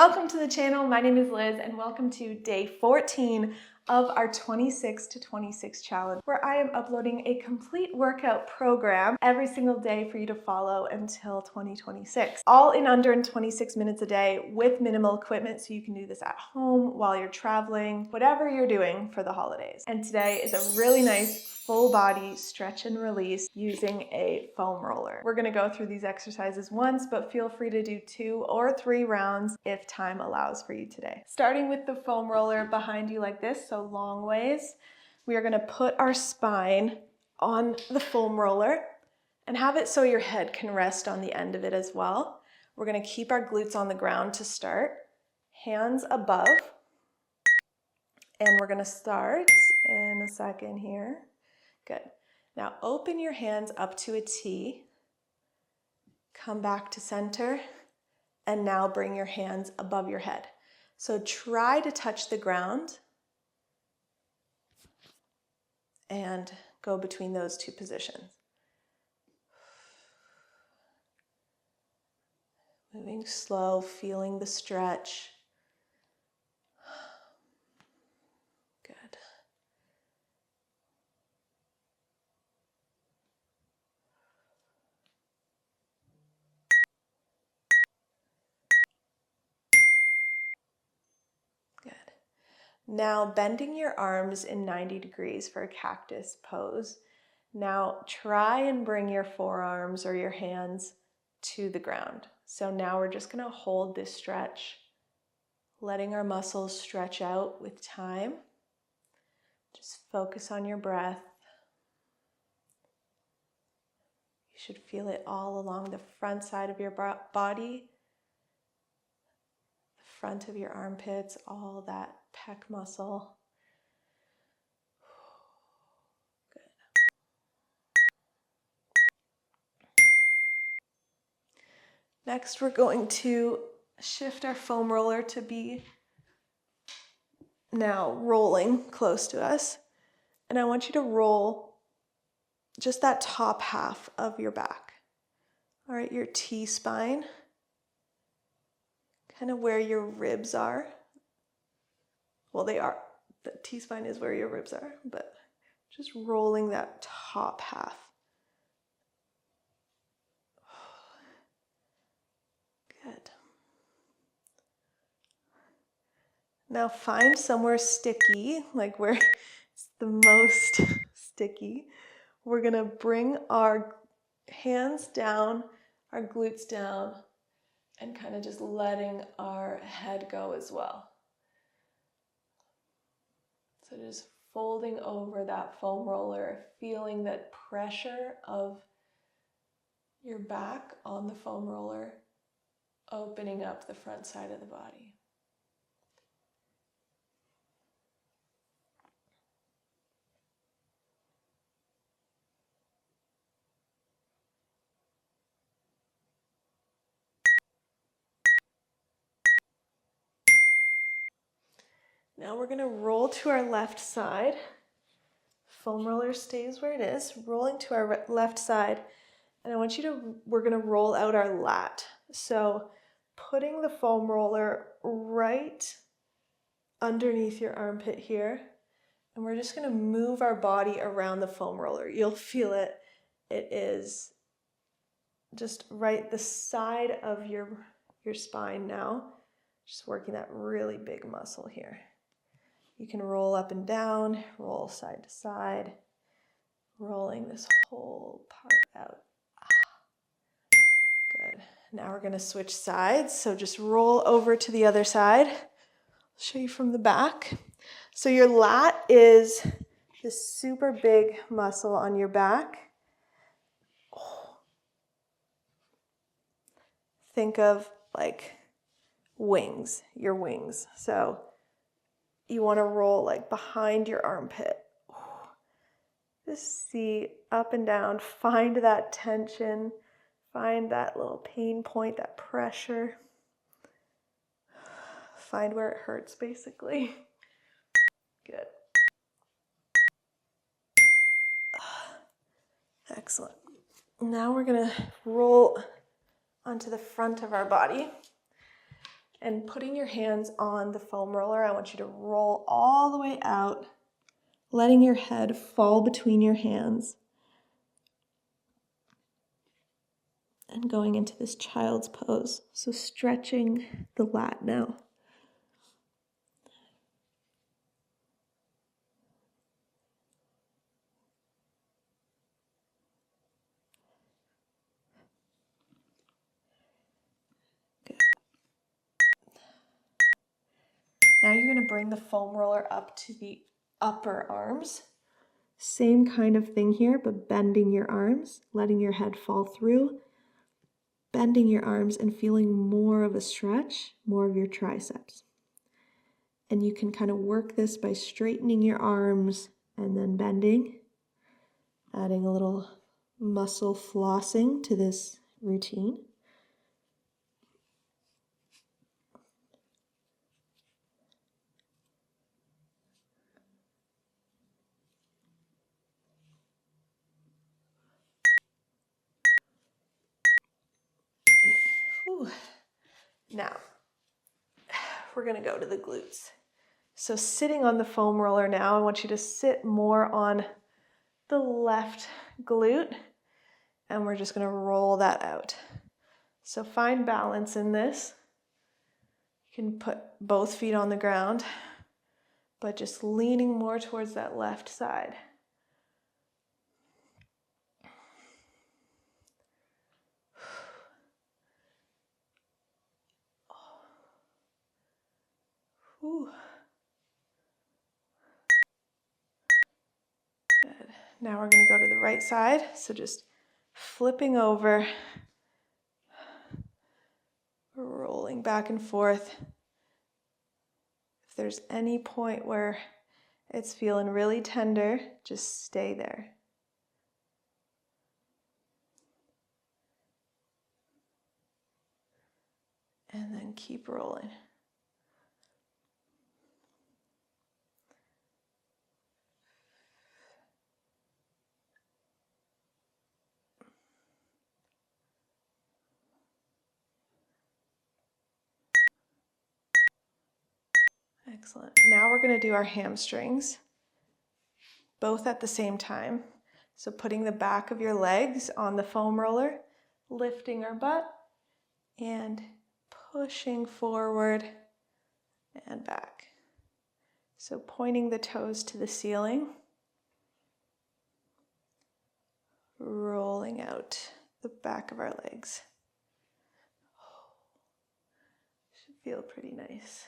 Welcome to the channel. My name is Liz and welcome to day 14 of our 26 to 26 challenge, where I am uploading a complete workout program every single day for you to follow until 2026. All in under 26 minutes a day with minimal equipment, so you can do this at home while you're traveling, whatever you're doing for the holidays. And today is a really nice full body stretch and release using a foam roller. We're gonna go through these exercises once, but feel free to do 2 or 3 rounds if time allows for you today. Starting with the foam roller behind you like this, so long ways. We are gonna put our spine on the foam roller and have it so your head can rest on the end of it as well. We're gonna keep our glutes on the ground to start, hands above, and we're gonna start in a second here. Good. Now open your hands up to a T, come back to center, and now bring your hands above your head. So try to touch the ground and go between those two positions. Moving slow, feeling the stretch. Good. Good. Now bending your arms in 90 degrees for a cactus pose. Now try and bring your forearms or your hands to the ground. So now we're just going to hold this stretch, letting our muscles stretch out with time. Just focus on your breath. You should feel it all along the front side of your body, the front of your armpits, all that pec muscle. Good. Next, we're going to shift our foam roller to be now rolling close to us. And I want you to roll just that top half of your back. All right, your T-spine, kind of where your ribs are. Well, they are. The T-spine is where your ribs are, but just rolling that top half. Good. Now find somewhere sticky, like where it's the most sticky. We're gonna bring our hands down, our glutes down, and kind of just letting our head go as well. So just folding over that foam roller, feeling that pressure of your back on the foam roller, opening up the front side of the body. Now we're going to roll to our left side. Foam roller stays where it is, rolling to our left side. And I want you to, we're going to roll out our lat. So putting the foam roller right underneath your armpit here. And we're just going to move our body around the foam roller. You'll feel it. It is just right the side of your spine now. Just working that really big muscle here. You can roll up and down, roll side to side, rolling this whole part out. Good. Now we're going to switch sides. So just roll over to the other side. I'll show you from the back. So your lat is this super big muscle on your back. Think of like wings, your wings. So you want to roll like behind your armpit. Just see up and down, find that tension, find that little pain point, that pressure. Find where it hurts, basically. Good. Excellent. Now we're going to roll onto the front of our body. And putting your hands on the foam roller, I want you to roll all the way out, letting your head fall between your hands. And going into this child's pose. So stretching the lat now. Good. Now you're going to bring the foam roller up to the upper arms. Same kind of thing here, but bending your arms, letting your head fall through, bending your arms and feeling more of a stretch, more of your triceps. And you can kind of work this by straightening your arms and then bending, adding a little muscle flossing to this routine. Whew. Now, we're going to go to the glutes. So sitting on the foam roller now, I want you to sit more on the left glute, and we're just going to roll that out. So find balance in this. You can put both feet on the ground, but just leaning more towards that left side. Ooh. Good. Now we're going to go to the right side. So just flipping over, rolling back and forth. If there's any point where it's feeling really tender, just stay there. And then keep rolling. Excellent. Now we're going to do our hamstrings, both at the same time. So putting the back of your legs on the foam roller, lifting our butt, and pushing forward and back. So pointing the toes to the ceiling, rolling out the back of our legs. Should feel pretty nice.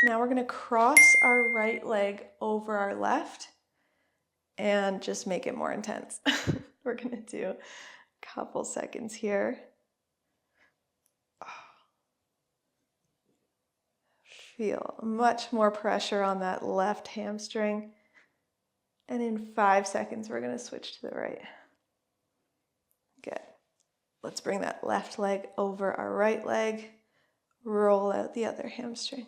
Now we're going to cross our right leg over our left and just make it more intense. We're going to do a couple seconds here. Feel much more pressure on that left hamstring. And in 5 seconds, we're going to switch to the right. Good. Let's bring that left leg over our right leg. Roll out the other hamstring.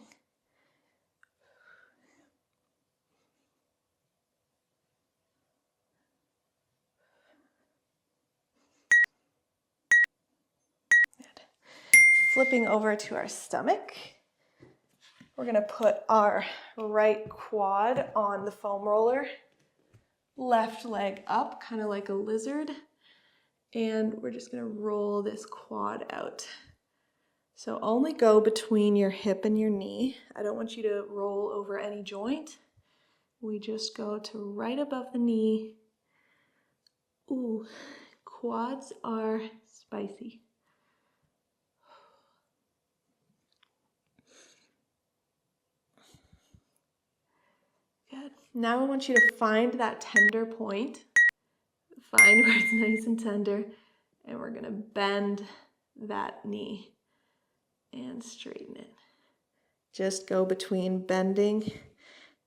Good. Flipping over to our stomach. We're going to put our right quad on the foam roller. Left leg up, kind of like a lizard. And we're just going to roll this quad out. So only go between your hip and your knee. I don't want you to roll over any joint. We just go to right above the knee. Ooh, quads are spicy. Good. Now I want you to find that tender point. Find where it's nice and tender. And we're going to bend that knee and straighten it. Just go between bending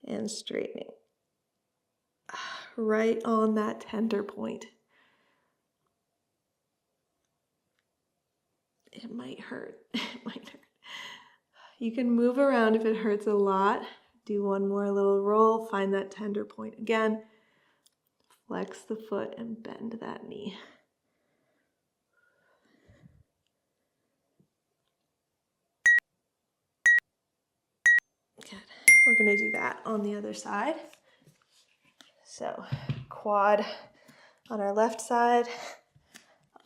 and straightening. Right on that tender point. It might hurt. It might hurt. You can move around if it hurts a lot. Do one more little roll, find that tender point again. Flex the foot and bend that knee. Good. We're going to do that on the other side. So quad on our left side,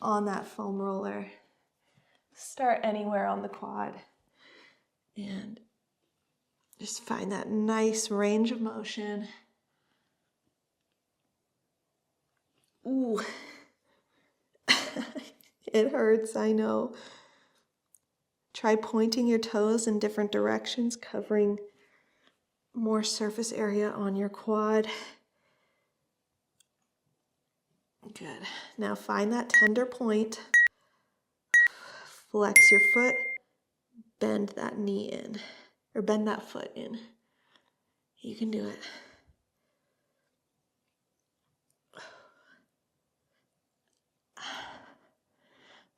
on that foam roller. Start anywhere on the quad and just find that nice range of motion. Ooh, it hurts, I know. Try pointing your toes in different directions, covering more surface area on your quad. Good. Now find that tender point. Flex your foot, bend that knee in, or bend that foot in. You can do it.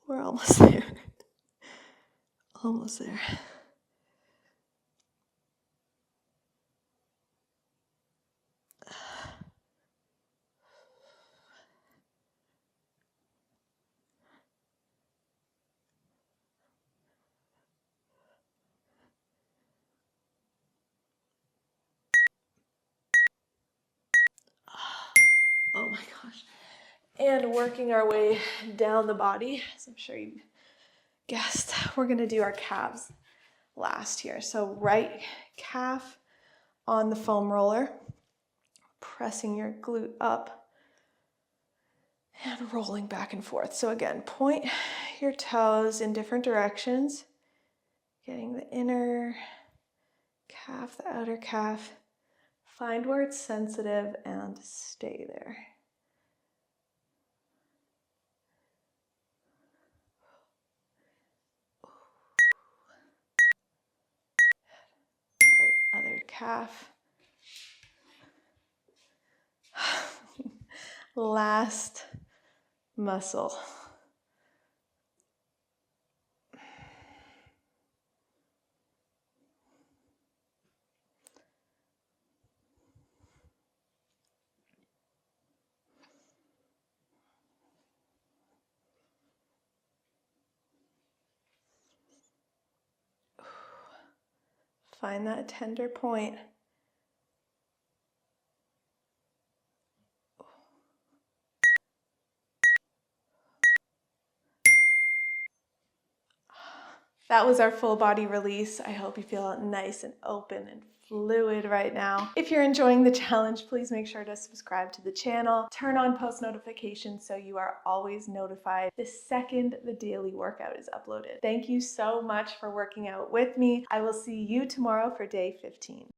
We're almost there. Almost there. Oh my gosh. And working our way down the body, as I'm sure you guessed, we're going to do our calves last here. So right calf on the foam roller, pressing your glute up and rolling back and forth. So again, point your toes in different directions, getting the inner calf, the outer calf. Find where it's sensitive and stay there. All right, other calf. Last muscle. Find that tender point. That was our full body release. I hope you feel nice and open and fluid right now. If you're enjoying the challenge, please make sure to subscribe to the channel. Turn on post notifications so you are always notified the second the daily workout is uploaded. Thank you so much for working out with me. I will see you tomorrow for day 15.